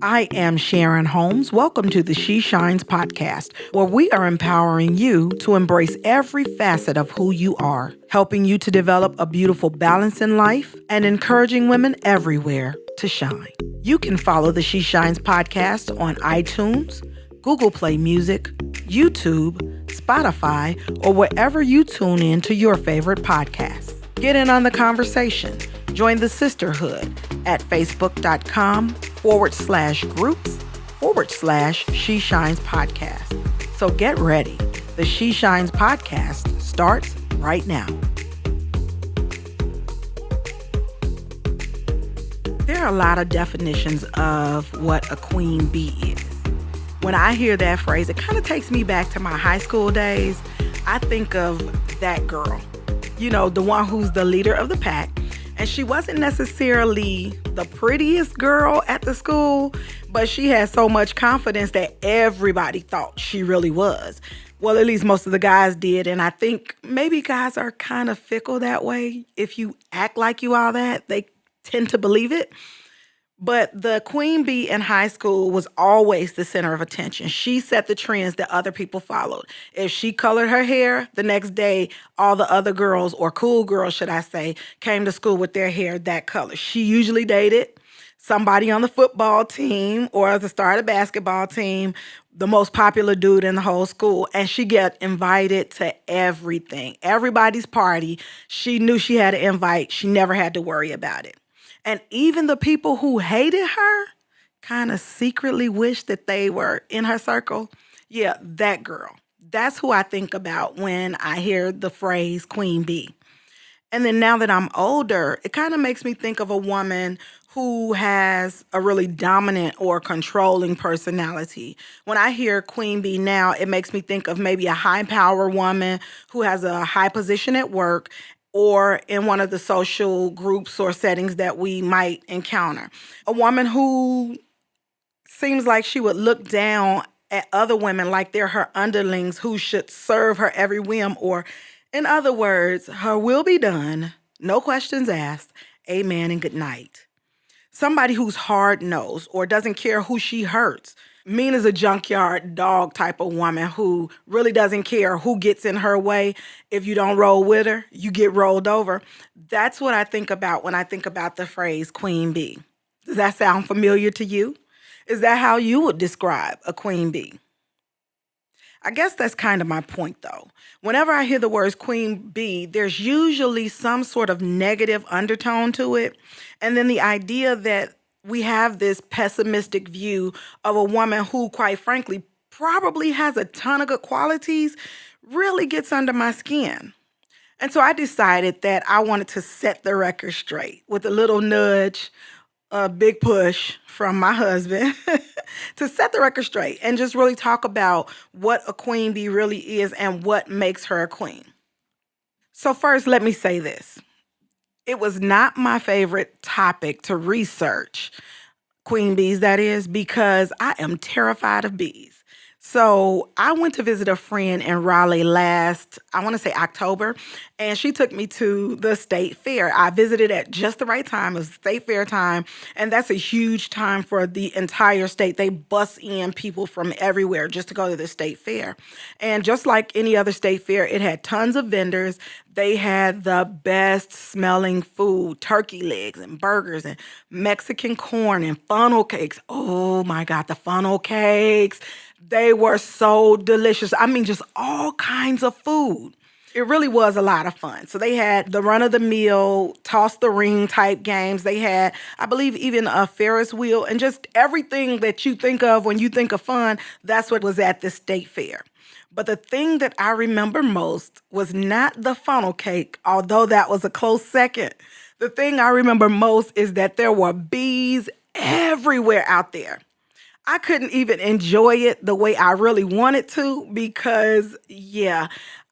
I am Sharon Holmes. Welcome to the She Shines podcast, where we are empowering you to embrace every facet of who you are, helping you to develop a beautiful balance in life, and encouraging women everywhere to shine. You can follow the She Shines podcast on iTunes, Google Play Music, YouTube, Spotify, or wherever you tune in to your favorite podcasts. Get in on the conversation. Join the sisterhood at facebook.com/groups/She Shines podcast. So get ready. The She Shines podcast starts right now. There are a lot of definitions of what a queen bee is. When I hear that phrase, it kind of takes me back to my high school days. I think of that girl, the one who's the leader of the pack. And she wasn't necessarily the prettiest girl at the school, but she had so much confidence that everybody thought she really was. Well, at least most of the guys did. And I think maybe guys are kind of fickle that way. If you act like you all that, they tend to believe it. But the queen bee in high school was always the center of attention. She set the trends that other people followed. If she colored her hair, the next day, all the other girls, or cool girls, should I say, came to school with their hair that color. She usually dated somebody on the football team or the star of the basketball team, the most popular dude in the whole school. And she got invited to everything. Everybody's party. She knew she had an invite. She never had to worry about it. And even the people who hated her kind of secretly wished that they were in her circle. Yeah, that girl. That's who I think about when I hear the phrase queen bee. And then now that I'm older, it kind of makes me think of a woman who has a really dominant or controlling personality. When I hear queen bee now, it makes me think of maybe a high power woman who has a high position at work or in one of the social groups or settings that we might encounter. A woman who seems like she would look down at other women like they're her underlings who should serve her every whim, or in other words, her will be done, no questions asked, amen and good night. Somebody who's hard-nosed or doesn't care who she hurts. Mean as a junkyard dog type of woman who really doesn't care who gets in her way. If you don't roll with her, you get rolled over. That's what I think about when I think about the phrase queen bee. Does that sound familiar to you? Is that how you would describe a queen bee? I guess that's kind of my point, though. Whenever I hear the words queen bee, there's usually some sort of negative undertone to it. And then the idea that we have this pessimistic view of a woman who, quite frankly, probably has a ton of good qualities really gets under my skin. And so I decided that I wanted to set the record straight with a little nudge, a big push from my husband to set the record straight and just really talk about what a queen bee really is and what makes her a queen. So first, let me say this. It was not my favorite topic to research, queen bees, that is, because I am terrified of bees. So I went to visit a friend in Raleigh last, I want to say October, and she took me to the state fair. I visited at just the right time. It was state fair time, and that's a huge time for the entire state. They bus in people from everywhere just to go to the state fair. And just like any other state fair, it had tons of vendors. They had the best smelling food, turkey legs and burgers and Mexican corn and funnel cakes. Oh my God, the funnel cakes. They were so delicious. I mean, just all kinds of food. It really was a lot of fun. So they had the run-of-the-mill, toss-the-ring type games. They had, I believe, even a Ferris wheel and just everything that you think of when you think of fun, that's what was at the state fair. But the thing that I remember most was not the funnel cake, although that was a close second. The thing I remember most is that there were bees everywhere out there. I couldn't even enjoy it the way I really wanted to because,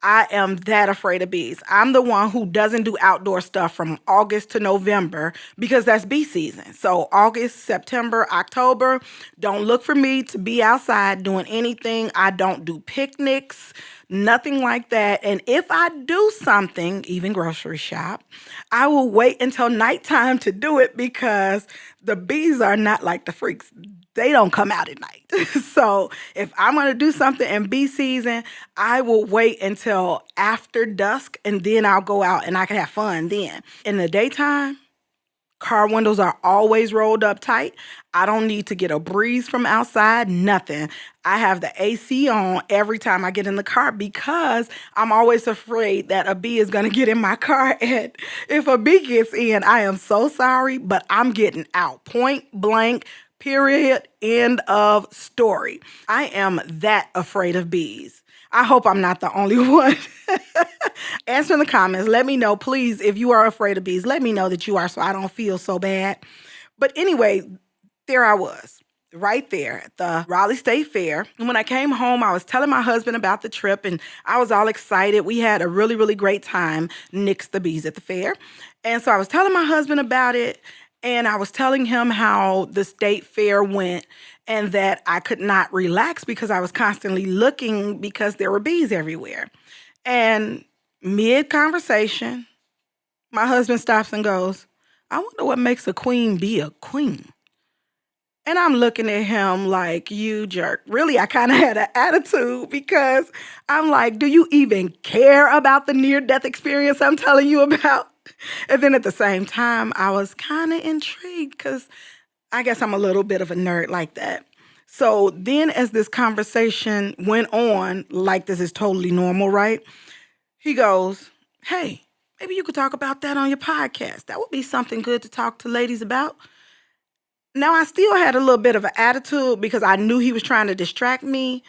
I am that afraid of bees. I'm the one who doesn't do outdoor stuff from August to November because that's bee season. So August, September, October, don't look for me to be outside doing anything. I don't do picnics, nothing like that. And if I do something, even grocery shop, I will wait until nighttime to do it because the bees are not like the freaks. they don't come out at night. So if I'm going to do something in bee season, I will wait until after dusk and then I'll go out and I can have fun then. In the daytime, car windows are always rolled up tight. I don't need to get a breeze from outside, nothing. I have the AC on every time I get in the car because I'm always afraid that a bee is going to get in my car. And if a bee gets in, I am so sorry, but I'm getting out. Point blank, period, end of story. I am that afraid of bees. I hope I'm not the only one. Answer in the comments. Let me know, please, if you are afraid of bees. Let me know that you are so I don't feel so bad. But anyway, there I was, right there at the Raleigh State Fair. And when I came home, I was telling my husband about the trip, and I was all excited. We had a really, really great time, nix the bees at the fair. And so I was telling my husband about it, and I was telling him how the state fair went and that I could not relax because I was constantly looking because there were bees everywhere. And mid-conversation, my husband stops and goes, I wonder what makes a queen bee a queen. And I'm looking at him like, you jerk. Really, I kind of had an attitude because I'm like, do you even care about the near-death experience I'm telling you about? And then at the same time, I was kind of intrigued because I guess I'm a little bit of a nerd like that. So then as this conversation went on, like this is totally normal, right? He goes, hey, maybe you could talk about that on your podcast. That would be something good to talk to ladies about. Now, I still had a little bit of an attitude because I knew he was trying to distract me.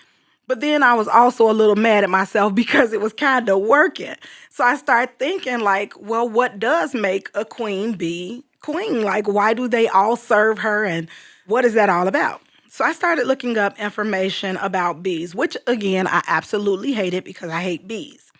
But then I was also a little mad at myself because it was kind of working. So I started thinking like, well, what does make a queen bee queen? Like, why do they all serve her? And what is that all about? So I started looking up information about bees, which again, I absolutely hate it because I hate bees.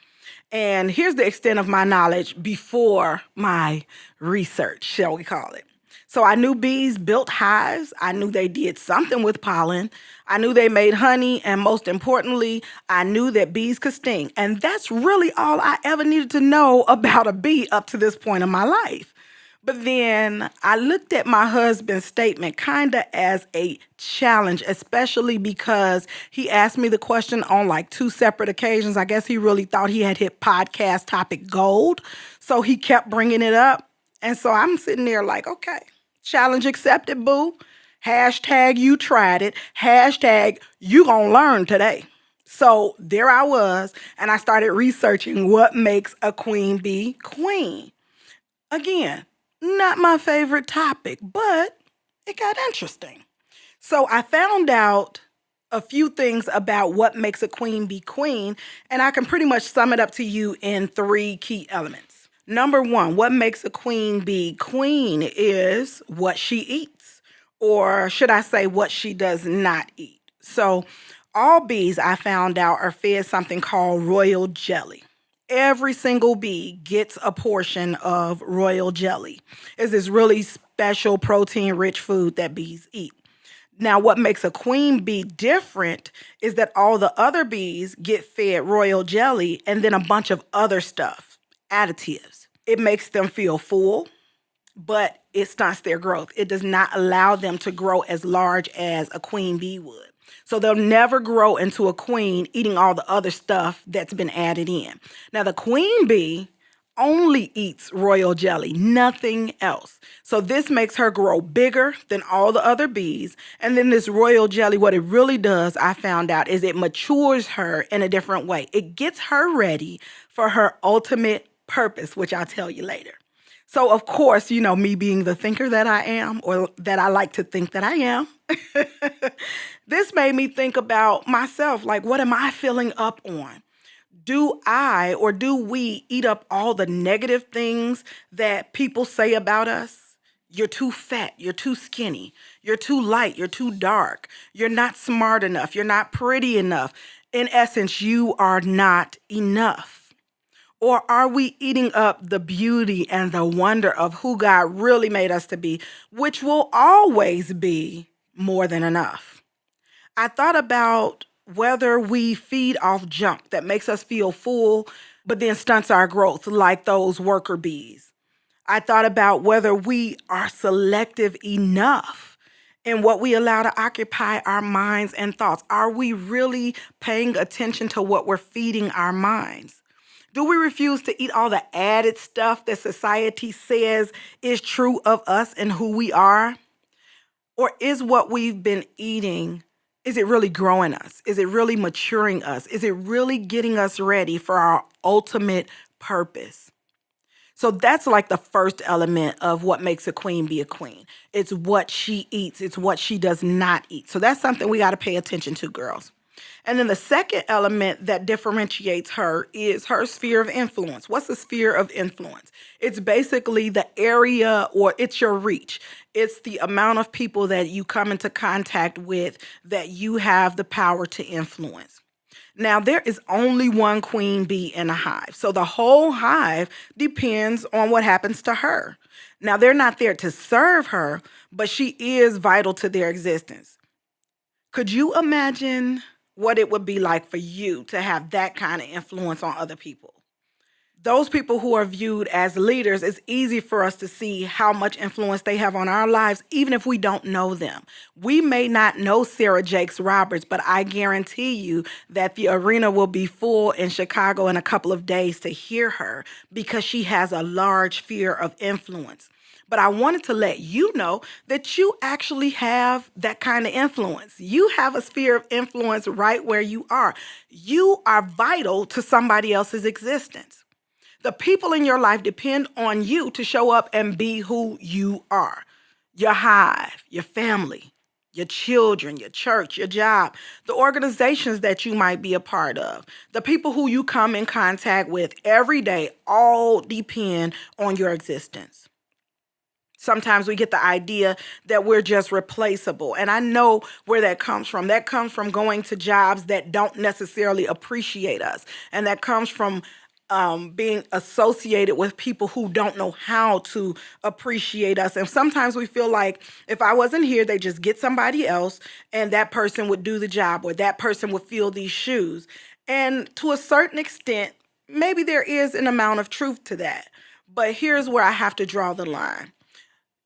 And here's the extent of my knowledge before my research, shall we call it. So I knew bees built hives. I knew they did something with pollen. I knew they made honey. And most importantly, I knew that bees could sting. And that's really all I ever needed to know about a bee up to this point in my life. But then I looked at my husband's statement kind of as a challenge, especially because he asked me the question on like 2 separate occasions. I guess he really thought he had hit podcast topic gold. So he kept bringing it up. And so I'm sitting there like, okay, challenge accepted, boo. Hashtag you tried it. Hashtag you gonna learn today. So there I was, and I started researching what makes a queen bee queen. Again, not my favorite topic, but it got interesting. So I found out a few things about what makes a queen bee queen, and I can pretty much sum it up to you in 3 key elements. Number 1, what makes a queen bee queen is what she eats, or should I say what she does not eat. So all bees, I found out, are fed something called royal jelly. Every single bee gets a portion of royal jelly. It's this really special protein-rich food that bees eat. Now, what makes a queen bee different is that all the other bees get fed royal jelly and then a bunch of other stuff, additives. It makes them feel full, but it stunts their growth. It does not allow them to grow as large as a queen bee would. So they'll never grow into a queen eating all the other stuff that's been added in. Now, the queen bee only eats royal jelly, nothing else. So this makes her grow bigger than all the other bees. And then this royal jelly, what it really does, I found out, is it matures her in a different way. It gets her ready for her ultimate purpose, which I'll tell you later. So, of course, you know, me being the thinker that I am, or that I like to think that I am, this made me think about myself. Like, what am I filling up on? Do I or do we eat up all the negative things that people say about us? You're too fat. You're too skinny. You're too light. You're too dark. You're not smart enough. You're not pretty enough. In essence, you are not enough. Or are we eating up the beauty and the wonder of who God really made us to be, which will always be more than enough? I thought about whether we feed off junk that makes us feel full, but then stunts our growth, like those worker bees. I thought about whether we are selective enough and what we allow to occupy our minds and thoughts? Are we really paying attention to what we're feeding our minds? Do we refuse to eat all the added stuff that society says is true of us and who we are? Or is what we've been eating, is it really growing us? Is it really maturing us? Is it really getting us ready for our ultimate purpose? So that's like the first element of what makes a queen be a queen. It's what she eats. It's what she does not eat. So that's something we got to pay attention to, girls. And then the second element that differentiates her is her sphere of influence. What's the sphere of influence? It's basically the area, or it's your reach. It's the amount of people that you come into contact with that you have the power to influence. Now, there is only one queen bee in a hive. So the whole hive depends on what happens to her. Now, they're not there to serve her, but she is vital to their existence. Could you imagine what it would be like for you to have that kind of influence on other people? Those people who are viewed as leaders, it's easy for us to see how much influence they have on our lives, even if we don't know them. We may not know Sarah Jakes Roberts, but I guarantee you that the arena will be full in Chicago in a couple of days to hear her, because she has a large sphere of influence. But I wanted to let you know that you actually have that kind of influence. You have a sphere of influence right where you are. You are vital to somebody else's existence. The people in your life depend on you to show up and be who you are. Your hive, your family, your children, your church, your job, the organizations that you might be a part of, the people who you come in contact with every day, all depend on your existence. Sometimes we get the idea that we're just replaceable. And I know where that comes from. That comes from going to jobs that don't necessarily appreciate us. And that comes from being associated with people who don't know how to appreciate us. And sometimes we feel like if I wasn't here, they just get somebody else and that person would do the job, or that person would fill these shoes. And to a certain extent, maybe there is an amount of truth to that. But here's where I have to draw the line.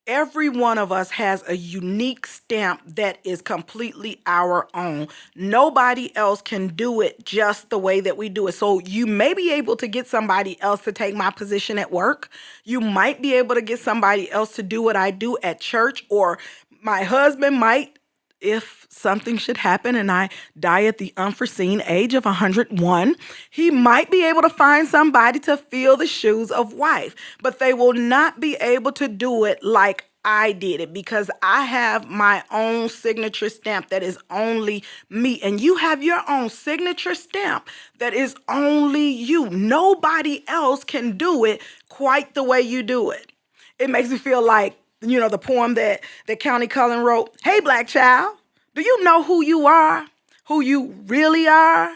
Every one of us has a unique stamp that is completely our own. Nobody else can do it just the way that we do it. So you may be able to get somebody else to take my position at work. You might be able to get somebody else to do what I do at church, or my husband might, if something should happen and I die at the unforeseen age of 101, he might be able to find somebody to fill the shoes of wife, but they will not be able to do it like I did it, because I have my own signature stamp that is only me, and you have your own signature stamp that is only you. Nobody else can do it quite the way you do it. It makes me feel like, the poem that County Cullen wrote, "Hey, black child, do you know who you are, who you really are?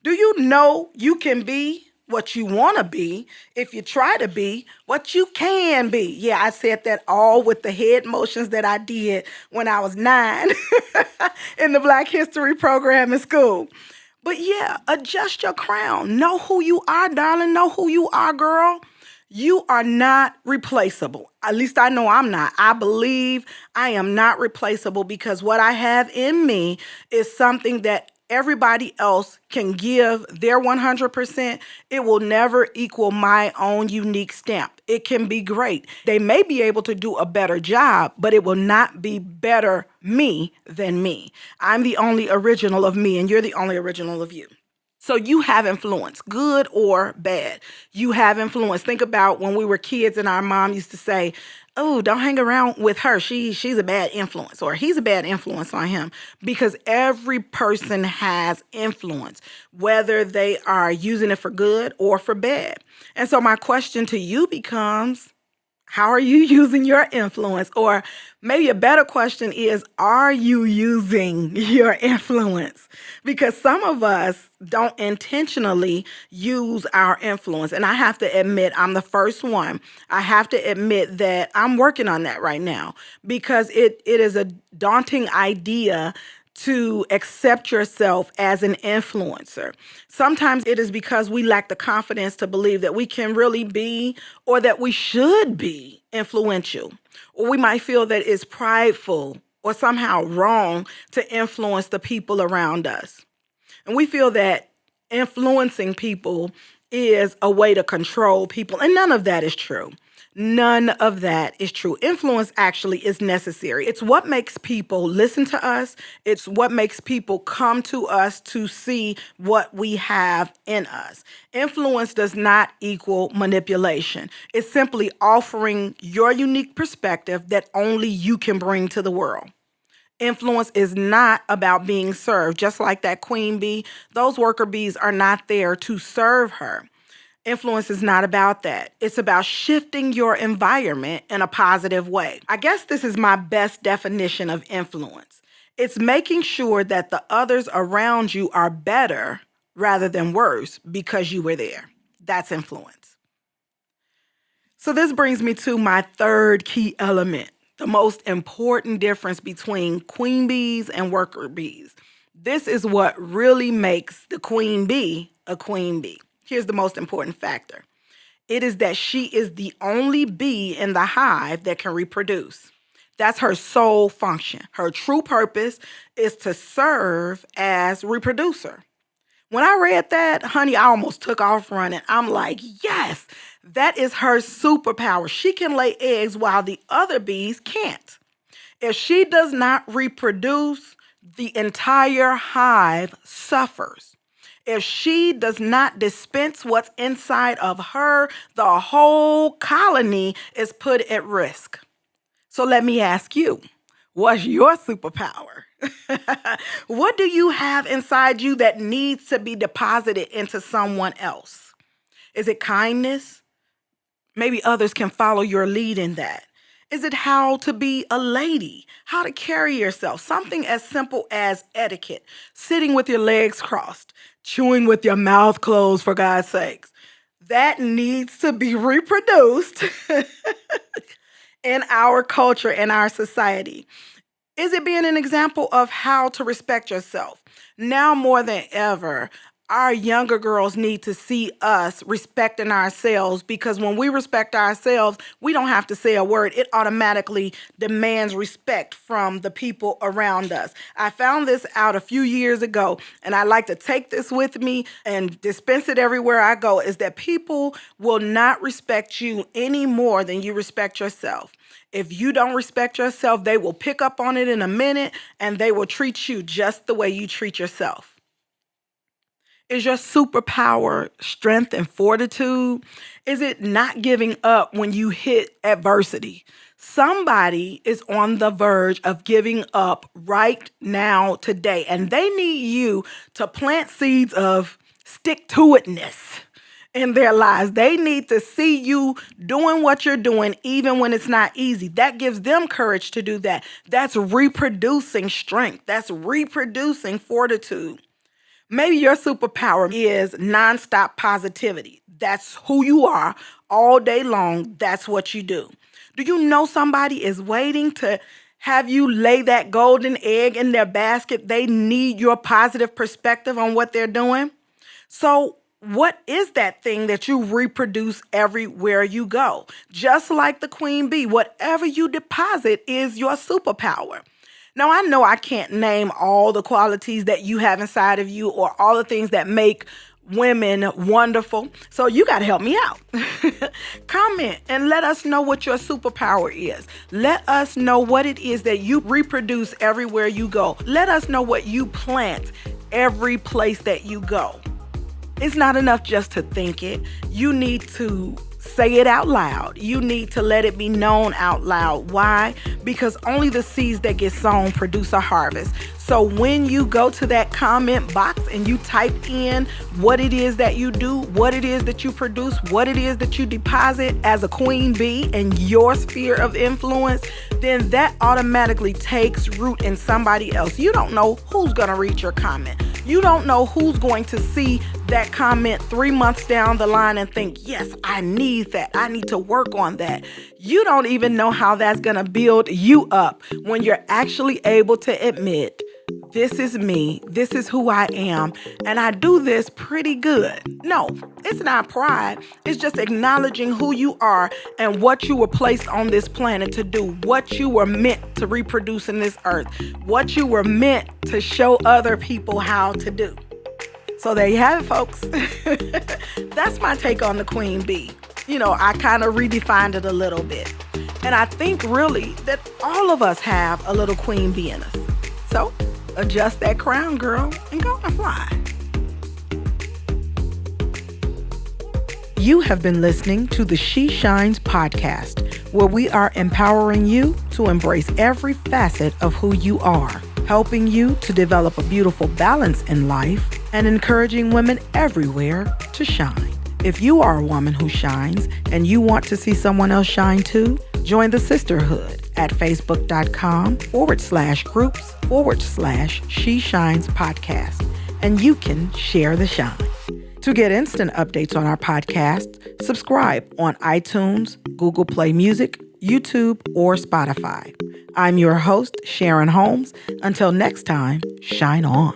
Do you know you can be what you want to be if you try to be what you can be?" Yeah, I said that all with the head motions that I did when I was 9 in the Black History program in school. But yeah, adjust your crown. Know who you are, darling. Know who you are, girl. You are not replaceable. At least I know I'm not. I believe I am not replaceable, because what I have in me is something that everybody else can give their 100%. It will never equal my own unique stamp. It can be great. They may be able to do a better job, but it will not be better me than me. I'm the only original of me, and you're the only original of you. So you have influence, good or bad. You have influence. Think about when we were kids and our mom used to say, "Oh, don't hang around with her. She's a bad influence," or "He's a bad influence on him," because every person has influence, whether they are using it for good or for bad. And so my question to you becomes, how are you using your influence? Or maybe a better question is, are you using your influence? Because some of us don't intentionally use our influence. And I have to admit, I'm the first one. I have to admit that I'm working on that right now, because it is a daunting idea to accept yourself as an influencer. Sometimes it is because we lack the confidence to believe that we can really be, or that we should be, influential. Or we might feel that it's prideful or somehow wrong to influence the people around us. And we feel that influencing people is a way to control people, and none of that is true. None of that is true. Influence actually is necessary. It's what makes people listen to us. It's what makes people come to us to see what we have in us. Influence does not equal manipulation. It's simply offering your unique perspective that only you can bring to the world. Influence is not about being served. Just like that queen bee, those worker bees are not there to serve her. Influence is not about that. It's about shifting your environment in a positive way. I guess this is my best definition of influence. It's making sure that the others around you are better rather than worse because you were there. That's influence. So this brings me to my third key element, the most important difference between queen bees and worker bees. This is what really makes the queen bee a queen bee. Here's the most important factor. It is that she is the only bee in the hive that can reproduce. That's her sole function. Her true purpose is to serve as reproducer. When I read that, honey, I almost took off running. I'm like, yes, that is her superpower. She can lay eggs while the other bees can't. If she does not reproduce, the entire hive suffers. If she does not dispense what's inside of her, the whole colony is put at risk. So let me ask you, what's your superpower? What do you have inside you that needs to be deposited into someone else? Is it kindness? Maybe others can follow your lead in that. Is it how to be a lady? How to carry yourself? Something as simple as etiquette, sitting with your legs crossed, chewing with your mouth closed, for God's sakes. That needs to be reproduced in our culture, in our society. Is it being an example of how to respect yourself? Now more than ever, our younger girls need to see us respecting ourselves, because when we respect ourselves, we don't have to say a word. It automatically demands respect from the people around us. I found this out a few years ago, and I like to take this with me and dispense it everywhere I go, is that people will not respect you any more than you respect yourself. If you don't respect yourself, they will pick up on it in a minute, and they will treat you just the way you treat yourself. Is your superpower strength and fortitude? Is it not giving up when you hit adversity? Somebody is on the verge of giving up right now, today, and they need you to plant seeds of stick-to-itness in their lives. They need to see you doing what you're doing, even when it's not easy. That gives them courage to do that. That's reproducing strength. That's reproducing fortitude. Maybe your superpower is nonstop positivity. That's who you are all day long. That's what you do. Do you know somebody is waiting to have you lay that golden egg in their basket? They need your positive perspective on what they're doing. So what is that thing that you reproduce everywhere you go? Just like the queen bee, whatever you deposit is your superpower. Now, I know I can't name all the qualities that you have inside of you or all the things that make women wonderful. So you got to help me out. Comment and let us know what your superpower is. Let us know what it is that you reproduce everywhere you go. Let us know what you plant every place that you go. It's not enough just to think it. You need to say it out loud. You need to let it be known out loud. Why? Because only the seeds that get sown produce a harvest. So when you go to that comment box and you type in what it is that you do, what it is that you produce, what it is that you deposit as a queen bee in your sphere of influence, then that automatically takes root in somebody else. You don't know who's going to read your comment. You don't know who's going to see that comment 3 months down the line and think, yes, I need that. I need to work on that. You don't even know how that's going to build you up when you're actually able to admit this is me, this is who I am, and I do this pretty good. No, it's not pride. It's just acknowledging who you are and what you were placed on this planet to do, what you were meant to reproduce in this earth, what you were meant to show other people how to do. So there you have it, folks. That's my take on the queen bee. I kind of redefined it a little bit. And I think really that all of us have a little queen bee in us. So adjust that crown, girl, and go and fly. You have been listening to the She Shines podcast, where we are empowering you to embrace every facet of who you are, helping you to develop a beautiful balance in life, and encouraging women everywhere to shine. If you are a woman who shines and you want to see someone else shine too, join the sisterhood at facebook.com/groups/She Shines podcast, and you can share the shine. To get instant updates on our podcast, subscribe on iTunes, Google Play Music, YouTube, or Spotify. I'm your host, Sharon Holmes. Until next time, shine on.